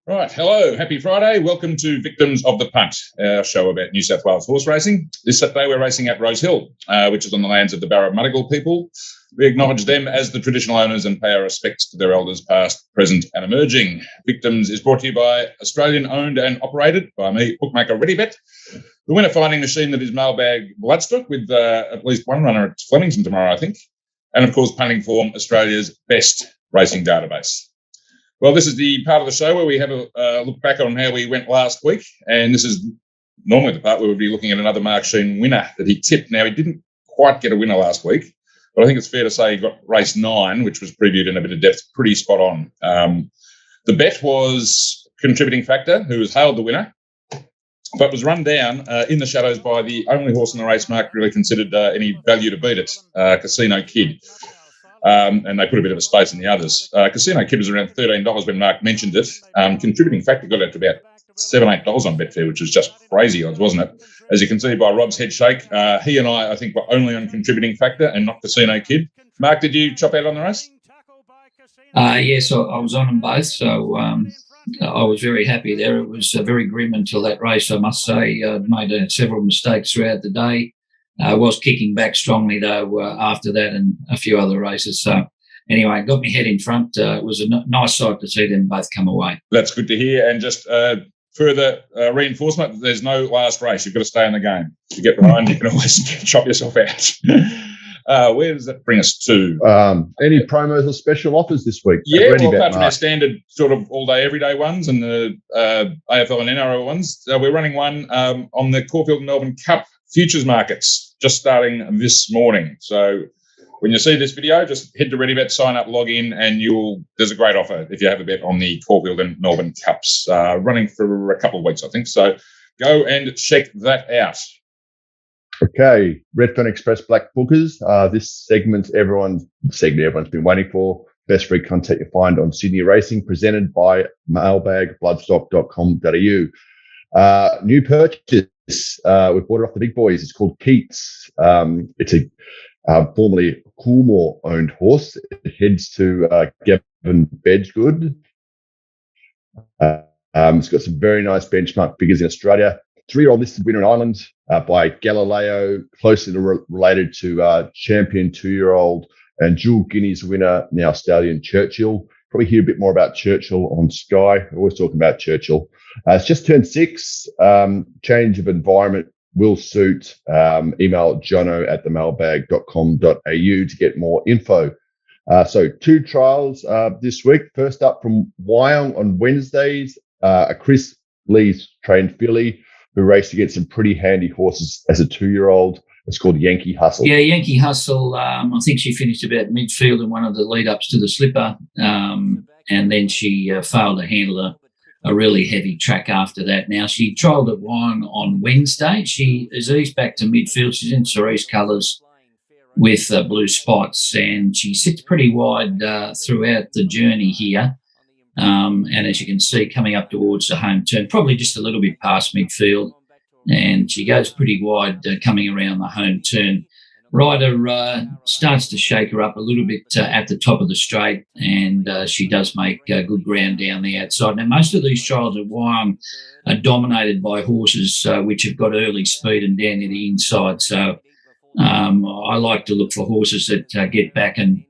Right, hello, happy Friday. Welcome to Victims of the Punt, our show about New South Wales horse racing. This Saturday we're racing at Rosehill, which is on the lands of the Barra-Mudigal people. We acknowledge them as the traditional owners and pay our respects to their elders past, present and emerging. Victims is brought to you by Australian-owned and operated by me, bookmaker RedfernExpress. The winner finding machine that is Mailbag Bloodstock with at least one runner at Flemington tomorrow, I think. And, of course, Punting Form, Australia's best racing database. Well, this is the part of the show where we have a look back on how we went last week, and this is normally the part where we'd be looking at another Mark Shean winner that he tipped. Now, he didn't quite get a winner last week, but I think it's fair to say he got race 9, which was previewed in a bit of depth, pretty spot on. The bet was Contributing Factor, who was hailed the winner, but was run down in the shadows by the only horse in the race Mark really considered any value to beat it, Casino Kid. And they put a bit of a space in the others. Casino Kid was around $13 when Mark mentioned it. Contributing Factor got out to about $7, $8 on Betfair, which was just crazy odds, wasn't it? As you can see by Rob's head shake, he and I think, were only on Contributing Factor and not Casino Kid. Mark, did you chop out on the race? Yes, I was on them both, so I was very happy there. It was very grim until that race, I must say. I'd made several mistakes throughout the day. I was kicking back strongly, though, after that and a few other races. So, anyway, got me head in front. It was a nice sight to see them both come away. That's good to hear. And just further reinforcement that there's no last race. You've got to stay in the game. If you get behind, you can always chop yourself out. Where does that bring us to? Any promos or special offers this week? Yeah, well, apart from our standard sort of all-day, everyday ones and the AFL and NRL ones, we're running one on the Caulfield and Melbourne Cup futures markets just starting this morning. So when you see this video, just head to ReadyBet, sign up, log in, and there's a great offer if you have a bet on the Caulfield and Melbourne Cups, running for a couple of weeks, I think. So go and check that out. Okay, RedfernExpress BLACKBOOKERS. This segment everyone's been waiting for. Best free content you find on Sydney racing, presented by mailbagbloodstock.com.au. New purchase. We've bought it off the big boys. It's called Keats. It's a formerly Coolmore-owned horse. It heads to Gavin Bedgood. It's got some very nice benchmark figures in Australia. 3-year-old listed winner in Ireland by Galileo, closely related to champion 2-year-old and dual Guineas winner, now stallion Churchill. Probably hear a bit more about Churchill on Sky. We're always talking about Churchill. It's just turned 6. Change of environment will suit. Email jono@themailbag.com.au to get more info. So 2 trials this week. First up from Wyong on Wednesdays, a Chris Lee's trained filly who raced against some pretty handy horses as a 2-year-old. It's called Yankee Hustle. Yeah, Yankee Hustle. I think she finished about midfield in one of the lead-ups to the slipper, and then she failed to handle a really heavy track after that. Now, she trialled at Wyong on Wednesday. She is eased back to midfield. She's in cerise colours with blue spots, and she sits pretty wide throughout the journey here. And as you can see, coming up towards the home turn, probably just a little bit past midfield, and she goes pretty wide coming around the home turn. Rider starts to shake her up a little bit at the top of the straight, and she does make good ground down the outside. Now, most of these trials at Wyong are dominated by horses which have got early speed and down near the inside. So I like to look for horses that get back and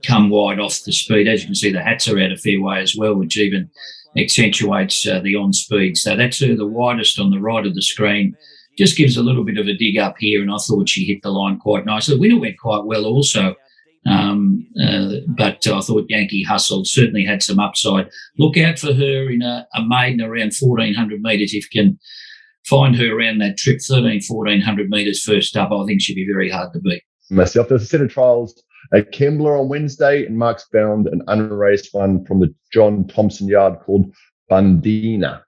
come wide off the speed. As you can see, the hats are out a fair way as well, which even accentuates the on-speed. So that's her, the widest on the right of the screen. Just gives a little bit of a dig up here, and I thought she hit the line quite nicely. The winner went quite well also, but I thought Yankee Hustle certainly had some upside. Look out for her in a maiden around 1,400 metres. If you can find her around that trip, 1,400 metres first up, I think she'd be very hard to beat. Myself, there's a set of trials at Kembla on Wednesday, and Mark's found an unraced one from the John Thompson yard called Bundina.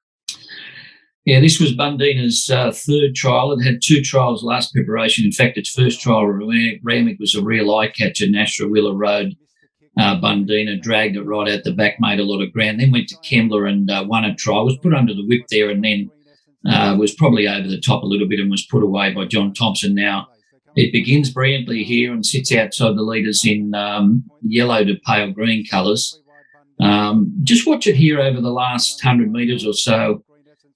Yeah, this was Bundina's 3rd trial. It had 2 trials last preparation. In fact, its first trial ram, it was a real eye catcher, Nashra Willa Road. Bundina dragged it right out the back, made a lot of ground, then went to Kembla and won a trial, was put under the whip there, and then was probably over the top a little bit and was put away by John Thompson. Now, it begins brilliantly here and sits outside the leaders in yellow to pale green colours. Just watch it here over the last 100 metres or so.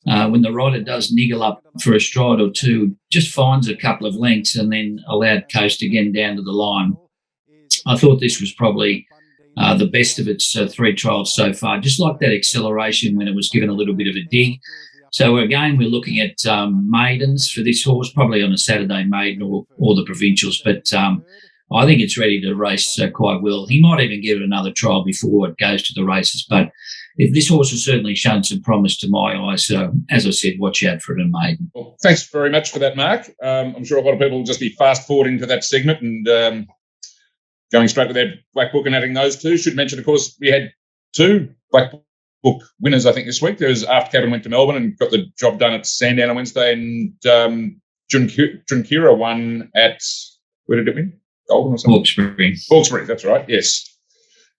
When the rider does niggle up for a stride or two, just finds a couple of lengths and then allowed coast again down to the line. I thought this was probably the best of its 3 trials so far, just like that acceleration when it was given a little bit of a dig. So again, we're looking at maidens for this horse, probably on a Saturday maiden or the provincials, but I think it's ready to race quite well. He might even give it another trial before it goes to the races, but this horse has certainly shown some promise to my eyes. So, as I said, watch out for it in maiden. Well, thanks very much for that, Mark. I'm sure a lot of people will just be fast-forwarding to that segment and going straight to their Black Book and adding those two. Should mention, of course, we had 2 Black Book winners, I think, this week. There was After Cabin went to Melbourne and got the job done at Sandown on Wednesday, and Junkira won at, where did it win? Golden or something? Hawkesbury, that's right, yes.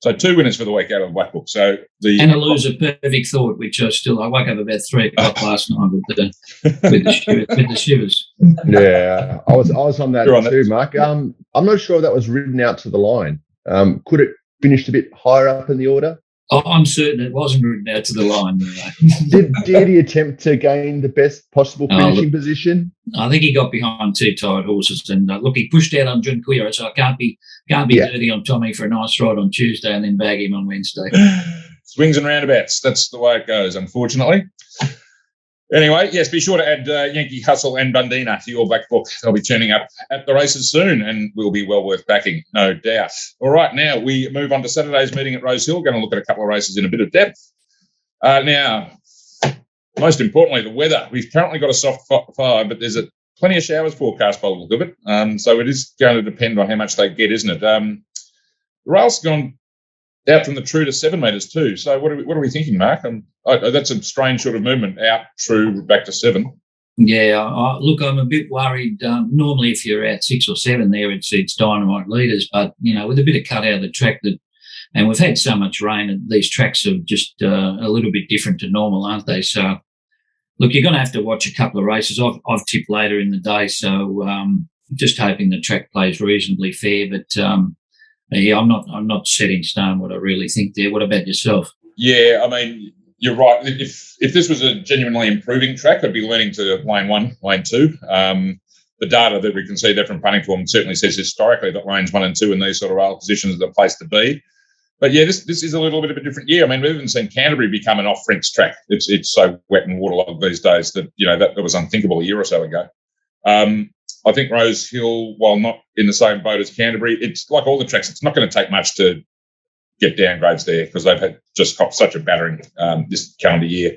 So 2 winners for the week out of the Black Book. So and a loser, Perfect Thought, which I woke up about 3 o'clock last night with the shivers. Yeah, I was on that too, Mark. I'm not sure if that was ridden out to the line. Could it finished a bit higher up in the order? Oh, I'm certain it wasn't ridden out to the line. Did he attempt to gain the best possible finishing position? I think he got behind 2 tired horses, and look, he pushed out on Junquera, so I can't be dirty on Tommy for a nice ride on Tuesday and then bag him on Wednesday. Swings and roundabouts. That's the way it goes, unfortunately. Anyway, yes, be sure to add Yankee Hustle and Bundina to your Black Book. They'll be turning up at the races soon and will be well worth backing, no doubt. All right, now we move on to Saturday's meeting at Rosehill. Going to look at a couple of races in a bit of depth. Now, most importantly, the weather. We've currently got a soft 5, but there's plenty of showers forecast by the look of it. So it is going to depend on how much they get, isn't it? The rail's gone out from the true to 7 metres too. So what are we thinking, Mark? That's a strange sort of movement, out true back to 7. Yeah, look, I'm a bit worried. Normally, if you're at 6 or 7 there, it's dynamite leaders. But, with a bit of cut out of the track, and we've had so much rain, these tracks are just a little bit different to normal, aren't they? So, look, you're going to have to watch a couple of races. I've tipped later in the day, so just hoping the track plays reasonably fair. But, yeah, I'm not set in stone what I really think there. What about yourself? Yeah, I mean, you're right. If this was a genuinely improving track, I'd be leaning to lane 1, lane 2. The data that we can see there from punting form certainly says historically that lanes 1 and 2 in these sort of rail positions are the place to be. But yeah, this is a little bit of a different year. I mean, we've even seen Canterbury become an off-rinks track. It's so wet and waterlogged these days that that was unthinkable a year or so ago. I think Rosehill, while not in the same boat as Canterbury, it's like all the tracks. It's not going to take much to get downgrades there because they've had just got such a battering this calendar year.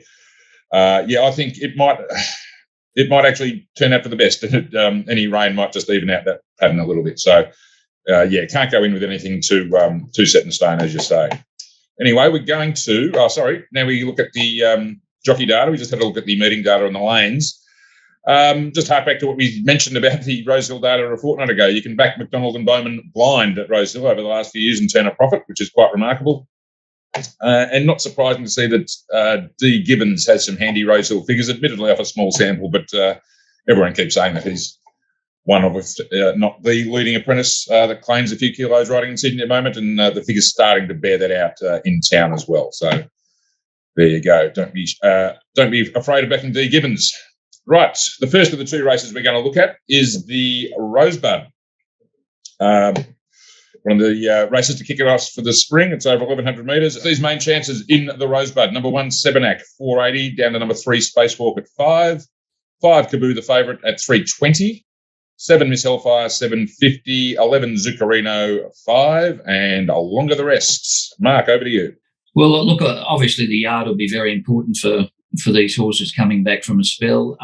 I think it might actually turn out for the best. Any rain might just even out that pattern a little bit. So, can't go in with anything too set in stone, as you say. Anyway, we're going to now we look at the jockey data. We just had a look at the meeting data on the lanes. Just hark back to what we mentioned about the Rosehill data a fortnight ago. You can back McDonald and Bowman blind at Rosehill over the last few years and turn a profit, which is quite remarkable. And not surprising to see that D. Gibbons has some handy Rosehill figures, admittedly off a small sample, but everyone keeps saying that he's one of, not the leading apprentice that claims a few kilos riding in Sydney at the moment, and the figure's starting to bear that out in town as well. So there you go. Don't be afraid of backing D. Gibbons. Right, the first of the 2 races we're going to look at is the Rosebud. One of the races to kick it off for the spring. It's over 1,100 metres. These main chances in the Rosebud. Number 1, Sebenak, 480, down to number 3, Spacewalk at 5. 5, Kaboo, the favourite, at 320. 7, Miss Hellfire, 750. 11, Zuccarino, 5. And longer the rest. Mark, over to you. Well, look, obviously the yard will be very important for these horses coming back from a spell.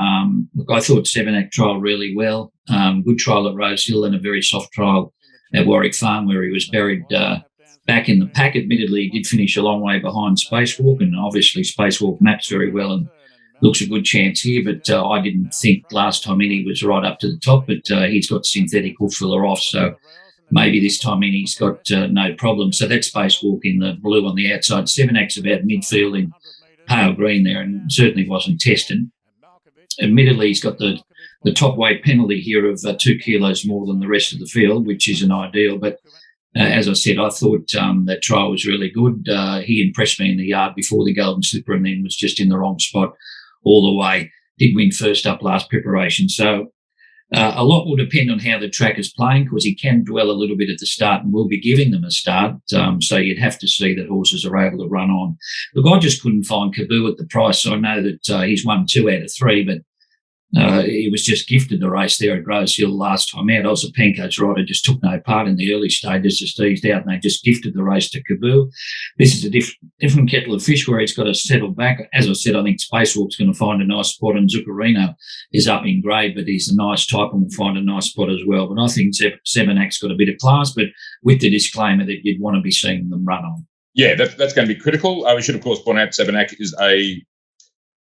Look, I thought Sebenak trialled really well. Good trial at Rosehill and a very soft trial at Warwick Farm where he was buried back in the pack. Admittedly, he did finish a long way behind Spacewalk, and obviously Spacewalk maps very well and looks a good chance here, but I didn't think last time in he was right up to the top, but he's got synthetic hoof filler off, so maybe this time in he's got no problem. So that's Spacewalk in the blue on the outside. Sebenak's about midfield in pale green there and certainly wasn't tested. Admittedly, he's got the top weight penalty here of 2 kilos more than the rest of the field, which isn't ideal, but As I said, I thought that trial was really good. He impressed me in the yard before the Golden Slipper and then was just in the wrong spot all the way. Did win first up last preparation. So a lot will depend on how the track is playing, because he can dwell a little bit at the start and we'll be giving them a start. So you'd have to see that horses are able to run on. Look, I just couldn't find Kaboo at the price. So I know that he's won 2 out of 3, but he was just gifted the race there at Rosehill last time out. I was a Pancoach rider, just took no part in the early stages, just eased out, and they just gifted the race to Kaboo. This is a different kettle of fish where he's got to settle back. As I said, I think Spacewalk's going to find a nice spot, and Zuccarino is up in grade, but he's a nice type and will find a nice spot as well. But I think Sevenac's got a bit of class, but with the disclaimer that you'd want to be seeing them run on. Yeah, that's going to be critical. We should, of course, point out Sevenac is a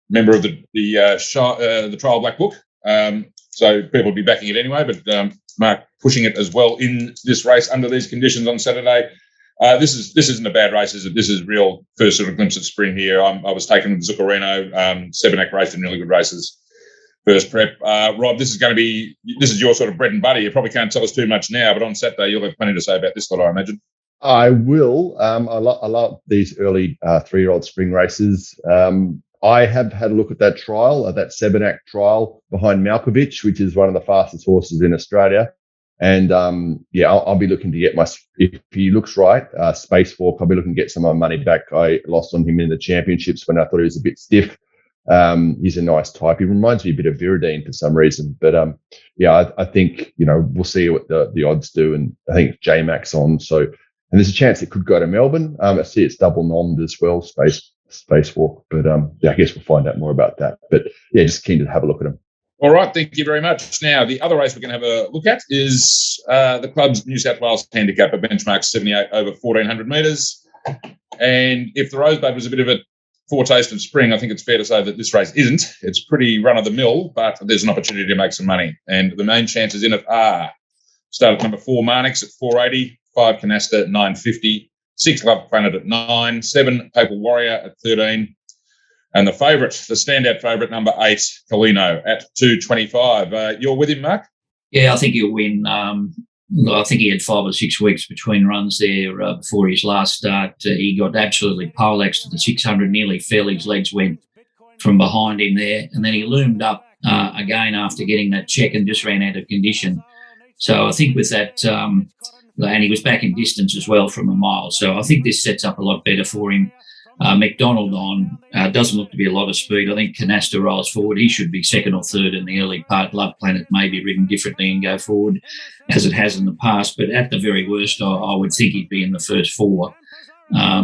member of the Trial Black Book, so people will be backing it anyway. But Mark pushing it as well in this race under these conditions on Saturday. This isn't a bad race, is it? This is real first sort of glimpse of spring here. I was taken with Zuccarino. Sevenac raced in really good races first prep. Rob, this is your sort of bread and butter. You probably can't tell us too much now, but on Saturday you'll have plenty to say about this lot, I imagine. I will. I love these early 3-year-old spring races. I have had a look at that trial, that Sevenac trial behind Malkovich, which is one of the fastest horses in Australia. And I'll be looking to get if he looks right, Spacewalk, I'll be looking to get some of my money back. I lost on him in the championships when I thought he was a bit stiff. He's a nice type. He reminds me a bit of Viridine for some reason. But I think, we'll see what the odds do. And I think J-Mac's on. So, and there's a chance it could go to Melbourne. I see it's double nommed as well, Spacewalk, but I guess we'll find out more about that. But just keen to have a look at them. All right, thank you very much. Now, the other race we're going to have a look at is the club's New South Wales handicap, a benchmark 78 over 1,400 metres. And if the Rosebud was a bit of a foretaste of spring, I think it's fair to say that this race isn't. It's pretty run-of-the-mill, but there's an opportunity to make some money. And the main chances in it are start at number 4, Marnix at 480, 5, Canasta at 950, 6, Love Planet at 9, 7, Papal Warrior at 13, and the standout favourite, number 8, Colino at 225. You're with him, Mark? Yeah, I think he'll win. I think he had 5 or 6 weeks between runs there before his last start. He got absolutely poleaxed to the 600, nearly fell. His legs went from behind him there, and then he loomed up again after getting that check and just ran out of condition. So I think with that, and he was back in distance as well from a mile. So I think this sets up a lot better for him. McDonald on, doesn't look to be a lot of speed. I think Canasta rolls forward. He should be 2nd or 3rd in the early part. Love Planet may be ridden differently and go forward as it has in the past. But at the very worst, I would think he'd be in the first 4.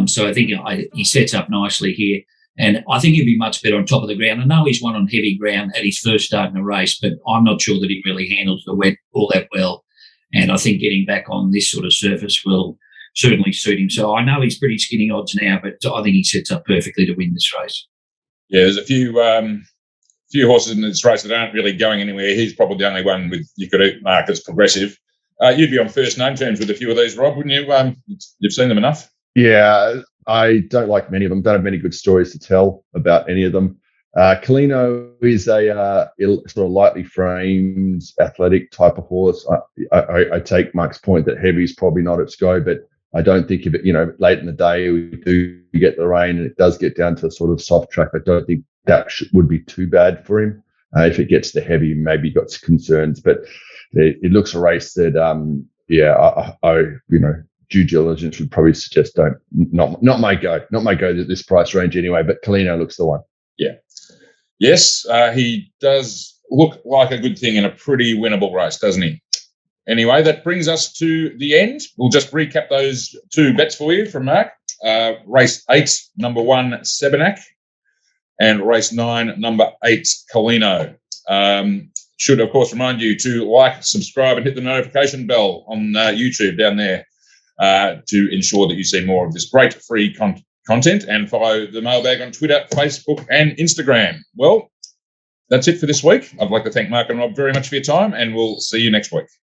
So I think he sets up nicely here. And I think he'd be much better on top of the ground. I know he's won on heavy ground at his first start in a race, but I'm not sure that he really handles the wet all that well. And I think getting back on this sort of surface will certainly suit him. So I know he's pretty skinny odds now, but I think he sets up perfectly to win this race. Yeah, there's a few horses in this race that aren't really going anywhere. He's probably the only one you could mark as progressive. You'd be on first name terms with a few of these, Rob, wouldn't you? You've seen them enough. Yeah, I don't like many of them. Don't have many good stories to tell about any of them. Colino is a sort of lightly framed, athletic type of horse. I take Mark's point that heavy is probably not its go, but I don't think if it, late in the day we do get the rain and it does get down to sort of soft track, I don't think that would be too bad for him. If it gets to heavy, maybe got some concerns, but it looks a race that, due diligence would probably suggest not my go at this price range anyway, but Colino looks the one. Yeah. Yes, he does look like a good thing in a pretty winnable race, doesn't he? Anyway, that brings us to the end. We'll just recap those 2 bets for you from Mark. Race 8, number 1, Sevenac, and race 9, number 8, Colino. Should, of course, remind you to like, subscribe, and hit the notification bell on YouTube down there to ensure that you see more of this great free content, and follow the Mailbag on Twitter, Facebook, and Instagram. Well, that's it for this week. I'd like to thank Mark and Rob very much for your time, and we'll see you next week.